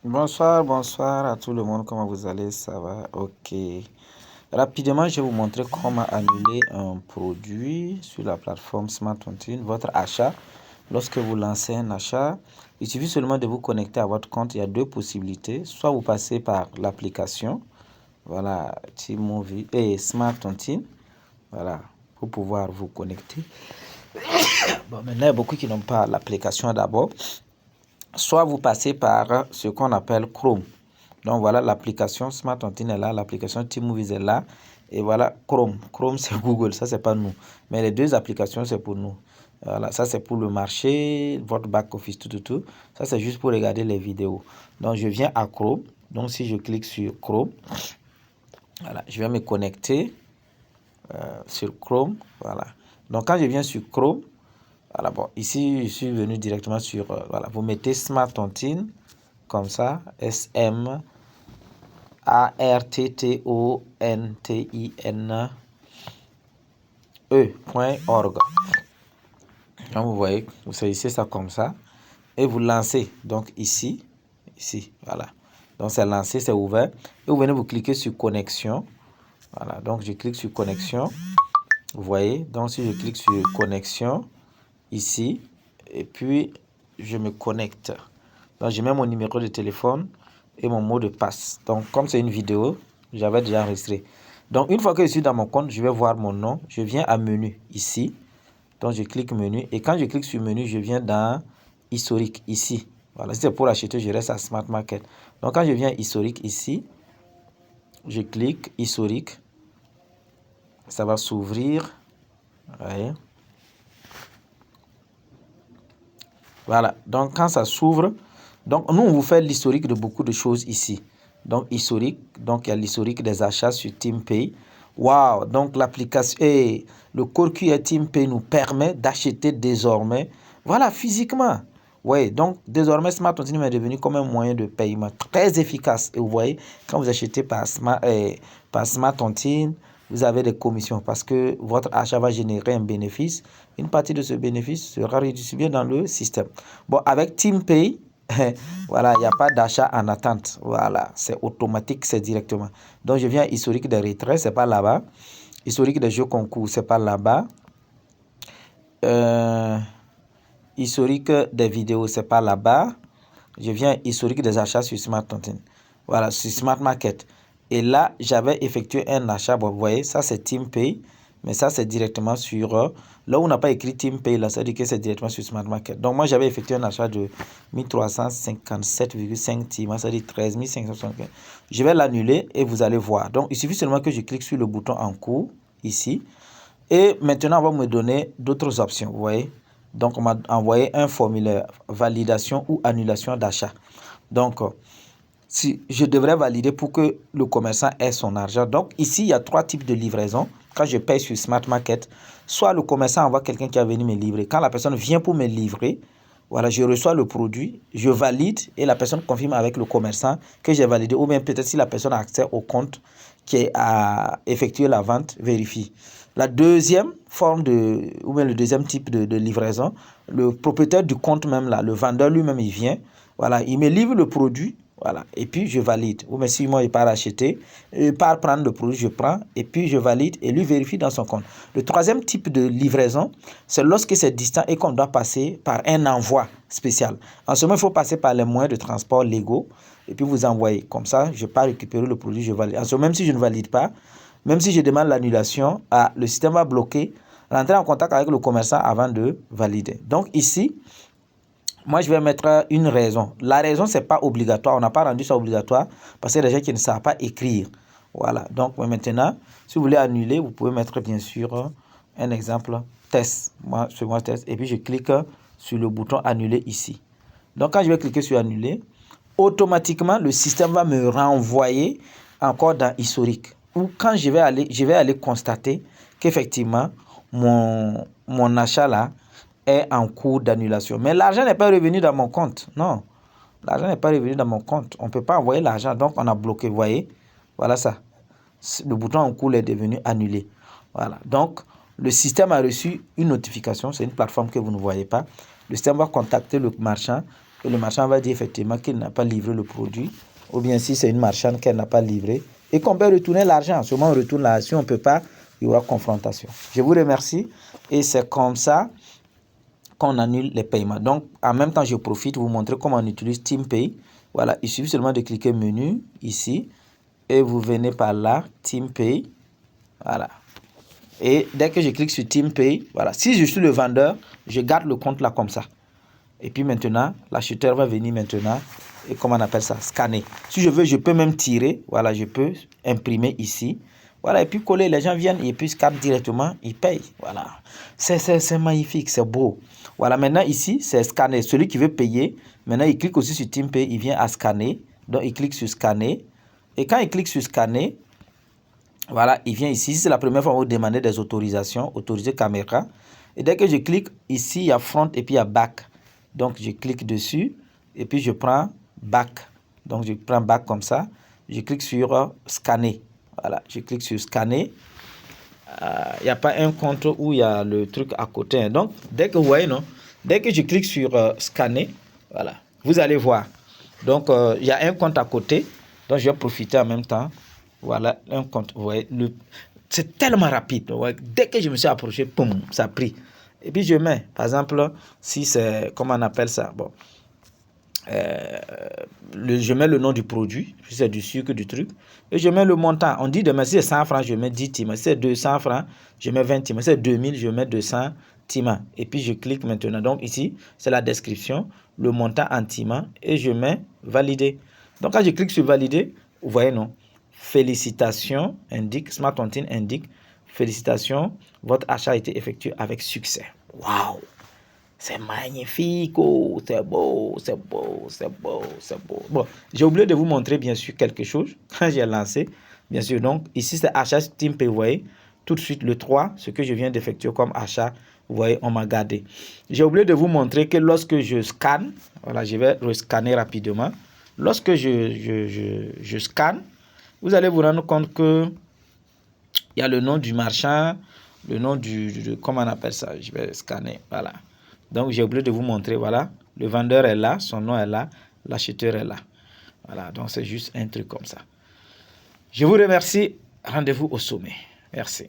Bonsoir, bonsoir à tout le monde. Comment vous allez? Ça va? Ok. Rapidement, je vais vous montrer comment annuler un produit sur la plateforme Smart Tontine, votre achat. Lorsque vous lancez un achat, il suffit seulement de vous connecter à votre compte. Il y a deux possibilités. Soit vous passez par l'application, voilà, T-Movie et Smart Tontine, voilà, pour pouvoir vous connecter. Bon, maintenant, il y a beaucoup qui n'ont pas l'application d'abord. Soit vous passez par ce qu'on appelle Chrome. Donc voilà, l'application Smart Tontine est là, l'application T-Movies est là. Et voilà, Chrome. Chrome, c'est Google, ça, c'est pas nous. Mais les deux applications, c'est pour nous. Voilà, ça, c'est pour le marché, votre back-office, tout. Ça, c'est juste pour regarder les vidéos. Donc, je viens à Chrome. Donc, si je clique sur Chrome, voilà, je vais me connecter sur Chrome. Voilà. Donc, quand je viens sur Chrome, voilà, bon, ici, je suis venu directement sur, voilà, vous mettez Smart Tontine, comme ça, SMARTTONTINE.org. Donc, vous voyez, vous saisissez ça comme ça, et vous lancez, donc ici, voilà. Donc, c'est lancé, c'est ouvert, et vous venez vous cliquer sur connexion. Voilà, donc je clique sur connexion, vous voyez, donc si je clique sur connexion, ici, et puis je me connecte. Donc je mets mon numéro de téléphone et mon mot de passe. Donc comme c'est une vidéo, j'avais déjà enregistré. Donc une fois que je suis dans mon compte, je vais voir mon nom. Je viens à menu ici. Donc je clique menu et quand je clique sur menu, je viens dans historique ici. Voilà, si c'est pour acheter, je reste à Smart Market. Donc quand je viens historique ici, je clique historique. Ça va s'ouvrir. Ouais. Voilà, donc quand ça s'ouvre, donc nous on vous fait l'historique de beaucoup de choses ici. Donc historique, donc il y a l'historique des achats sur TeamPay. Waouh, donc l'application et le code QR TeamPay nous permet d'acheter désormais, voilà, physiquement. Oui, donc désormais Smart Tontine est devenu comme un moyen de paiement très efficace. Et vous voyez, quand vous achetez par Smart Tontine, vous avez des commissions parce que votre achat va générer un bénéfice. Une partie de ce bénéfice sera redistribuée dans le système. Bon, avec TeamPay, voilà, il n'y a pas d'achat en attente. Voilà, c'est automatique, c'est directement. Donc, je viens historique des retraits, c'est pas là-bas. Historique des jeux concours, c'est pas là-bas. Historique des vidéos, c'est pas là-bas. Je viens historique des achats sur Smart Tontine. Voilà, sur Smart Market. Et là, j'avais effectué un achat. Bon, vous voyez, ça c'est TeamPay. Mais ça, c'est directement sur... là où on n'a pas écrit TeamPay, là, ça dit que c'est directement sur Smart Market. Donc, moi, j'avais effectué un achat de 1357,5 TIM. Ça dit 13 575. Je vais l'annuler et vous allez voir. Donc, il suffit seulement que je clique sur le bouton en cours, ici. Et maintenant, on va me donner d'autres options, vous voyez. Donc, on m'a envoyé un formulaire validation ou annulation d'achat. Donc, si je devrais valider pour que le commerçant ait son argent. Donc, ici, il y a trois types de livraison. Quand je paye sur Smart Market, soit le commerçant envoie quelqu'un qui a venu me livrer. Quand la personne vient pour me livrer, voilà, je reçois le produit, je valide et la personne confirme avec le commerçant que j'ai validé. Ou bien peut-être si la personne a accès au compte qui a effectué la vente, vérifie. La deuxième forme ou bien le deuxième type de livraison, le propriétaire du compte même là, le vendeur lui-même, il vient, voilà, il me livre le produit, voilà, et puis je valide. Ou bien si moi, il part acheter, il part prendre le produit, je prends, et puis je valide et lui vérifie dans son compte. Le troisième type de livraison, c'est lorsque c'est distant et qu'on doit passer par un envoi spécial. En ce moment, il faut passer par les moyens de transport légaux et puis vous envoyer. Comme ça, je pars récupérer le produit, je valide. En ce moment, même si je ne valide pas, même si je demande l'annulation, le système va bloquer, rentrer en contact avec le commerçant avant de valider. Donc ici, moi, je vais mettre une raison. La raison, ce n'est pas obligatoire. On n'a pas rendu ça obligatoire parce qu'il y a des gens qui ne savent pas écrire. Voilà. Donc, maintenant, si vous voulez annuler, vous pouvez mettre, bien sûr, un exemple test. Moi, c'est moi test. Et puis, je clique sur le bouton annuler ici. Donc, quand je vais cliquer sur annuler, automatiquement, le système va me renvoyer encore dans historique. Ou quand je vais aller constater qu'effectivement, mon achat là, est en cours d'annulation. Mais l'argent n'est pas revenu dans mon compte. Non, l'argent n'est pas revenu dans mon compte. On ne peut pas envoyer l'argent, donc on a bloqué. Vous voyez, voilà ça. Le bouton en cours est devenu annulé. Voilà, donc le système a reçu une notification. C'est une plateforme que vous ne voyez pas. Le système va contacter le marchand Et le marchand va dire effectivement qu'il n'a pas livré le produit. Ou bien si c'est une marchande qu'elle n'a pas livré. Et qu'on peut retourner l'argent. Seulement on retourne l'argent. Si on ne peut pas, il y aura confrontation. Je vous remercie. Et c'est comme ça qu'on annule les paiements. Donc, en même temps, je profite de vous montrer comment on utilise TeamPay. Voilà, il suffit seulement de cliquer menu ici. Et vous venez par là, TeamPay. Voilà. Et dès que je clique sur TeamPay, voilà, si je suis le vendeur, je garde le compte là comme ça. Et puis maintenant, l'acheteur va venir maintenant, et comment on appelle ça, scanner. Si je veux, je peux même tirer, voilà, je peux imprimer ici. Voilà, et puis coller, les gens viennent, et puis scannent directement, ils payent. Voilà, c'est magnifique, c'est beau. Voilà, maintenant ici, c'est scanner. Celui qui veut payer, maintenant il clique aussi sur TeamPay, il vient à scanner. Donc il clique sur scanner. Et quand il clique sur scanner, voilà, il vient ici. Si c'est la première fois, on va vous demander des autorisations, autoriser caméra. Et dès que je clique ici, il y a front et puis il y a back. Donc je clique dessus et puis je prends back. Donc je prends back comme ça. Je clique sur scanner. Voilà, je clique sur scanner. Il n'y a pas un compte où il y a le truc à côté. Donc dès que vous voyez, non, dès que je clique sur scanner, voilà, vous allez voir. Donc il y a un compte à côté. Donc je vais profiter en même temps. Voilà, un compte. Vous voyez, c'est tellement rapide. Ouais. Dès que je me suis approché, boum, ça a pris. Et puis je mets, par exemple, si c'est, comment on appelle ça, bon, je mets le nom du produit, si c'est du sucre, du truc, et je mets le montant. On dit demain, si c'est 100 francs, je mets 10 timans. Si c'est 200 francs, je mets 20 timans. Si c'est 2000, je mets 200 timans. Et puis je clique maintenant. Donc ici, c'est la description, le montant en timans, et je mets valider. Donc quand je clique sur valider, vous voyez, non? Félicitations, indique, Smart Tontine indique, félicitations, votre achat a été effectué avec succès. Waouh! C'est magnifique, oh, c'est beau, c'est beau, c'est beau, c'est beau. Bon, j'ai oublié de vous montrer bien sûr quelque chose quand j'ai lancé. Bien sûr, donc ici c'est achat TeamPay, vous voyez. Tout de suite le 3, ce que je viens d'effectuer comme achat, vous voyez, on m'a gardé. J'ai oublié de vous montrer que lorsque je scanne, voilà, je vais rescanner rapidement. Lorsque je scanne, vous allez vous rendre compte que il y a le nom du marchand, le nom comment on appelle ça, je vais scanner, voilà. Donc j'ai oublié de vous montrer, voilà, le vendeur est là, son nom est là, l'acheteur est là. Voilà, donc c'est juste un truc comme ça. Je vous remercie, rendez-vous au sommet. Merci.